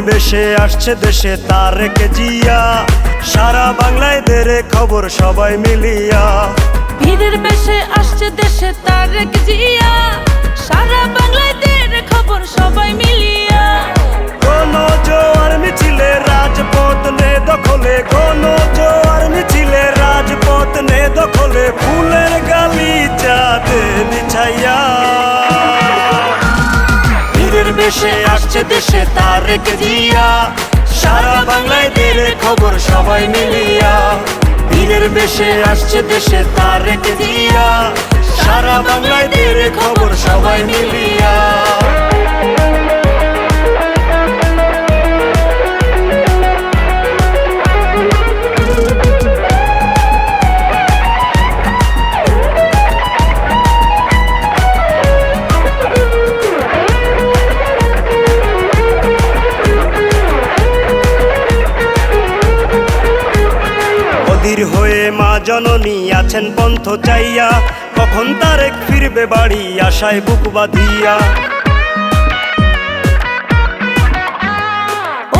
বেশে আসছে দেশে তারেক জিয়া, সারা বাংলায় দেরে খবর সবাই মিলিয়া। ভিড়ের বেশে আসছে দেশে তারেক জিয়া, সারা বাংলায় দেরে খবর সবাই মিলিয়া। কোন জোয়ার মিছিলে রাজপথ নে দখলে, কোন জোয়ার মিছিলে রাজপথ নে দখলে, ফুলের গালিচাতে বিছাইয়া। ভিড়ের বেশে আসছে দেশে তারেক জিয়া, সারা বাংলায় দেরে খবর সবাই মিলিয়া। ভিড়ের বেশে আসছে দেশে তারেক জিয়া, সারা বাংলায় দেরে খবর সবাই মিলিয়া। অধীর হয়ে মা জননী আছেন পন্থ চাইয়া, কখন তারেক ফিরবে বাড়ি আশায় বুক বাঁধিয়া।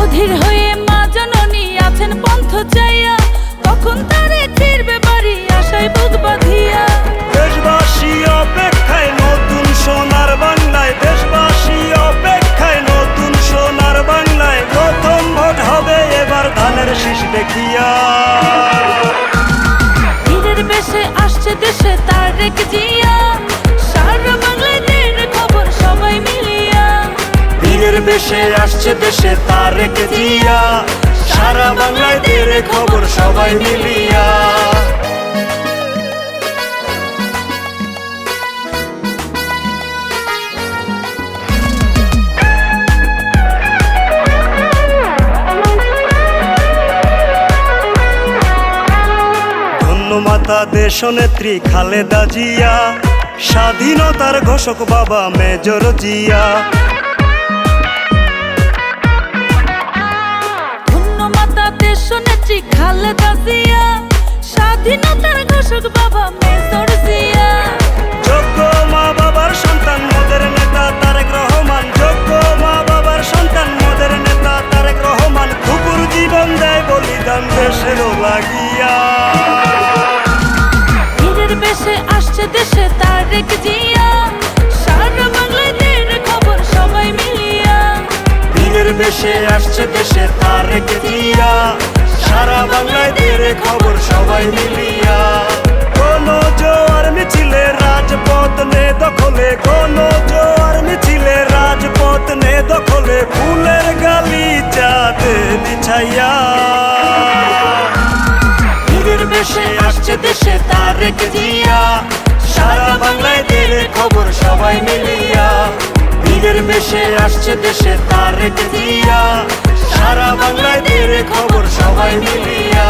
অধীর হয়ে মা জননী আছেন পন্থ চাইয়া, কখন তারেক ফিরবে বাড়ি আশায় বুক বাঁধিয়া। দেশবাসী অপেক্ষায় নতুন সোনার বাংলায়, দেশবাসী অপেক্ষায় নতুন সোনার বাংলায়। প্রথম ভোট হবে এবার ধানের শীষ দেখিয়া। ভিড়ের বেশে আসছে দেশে তারেক জিয়া, সারা বাংলায় দেরে খবর সবাই মিলিয়া। ভিড়ের বেশে আসছে দেশে তারেক জিয়া, সারা বাংলায় দেরে খবর সবাই মিলিয়া। মাতা দেশনেত্রী খালেদা জিয়া, স্বাধীনতার ঘোষক বাবা মেজর জিয়া। ধন্য মাতা দেশনেত্রী খালেদা জিয়া, স্বাধীনতার ঘোষক বাবা মেজর জিয়া। যোগ্য মা বাবার সন্তান মোদের নেতা তারেক রহমান, যোগ্য মা বাবার সন্তান মোদের নেতা তারেক রহমান। কুকুর জীবন দেয় বলিদান দেশেরও লাগিয়া। বেশে আসছে দেশে তারেক জিয়া, সারা বাংলায় দেরে খবর সবাই মিলিয়া। ভিড়ের বেশে আসছে দেশে তারেক জিয়া, সারা বাংলায় দেরে খবর সবাই মিলিয়া। কোন জোয়ার মিছিলে রাজপথ নে দখলে, কোন জোয়ার মিছিলে রাজপথ নে দখলে, ফুলের গালিচাতে বিছাইয়া। ভিড়ের বেশে আসছে দেশে তারেক জিয়া, সারা বাংলায় দেরে খবর সবাই মিলিয়া। ভিড়ের বেশে আসছে দেশে তারেক জিয়া, সারা বাংলায় দেরে খবর সবাই মিলিয়া।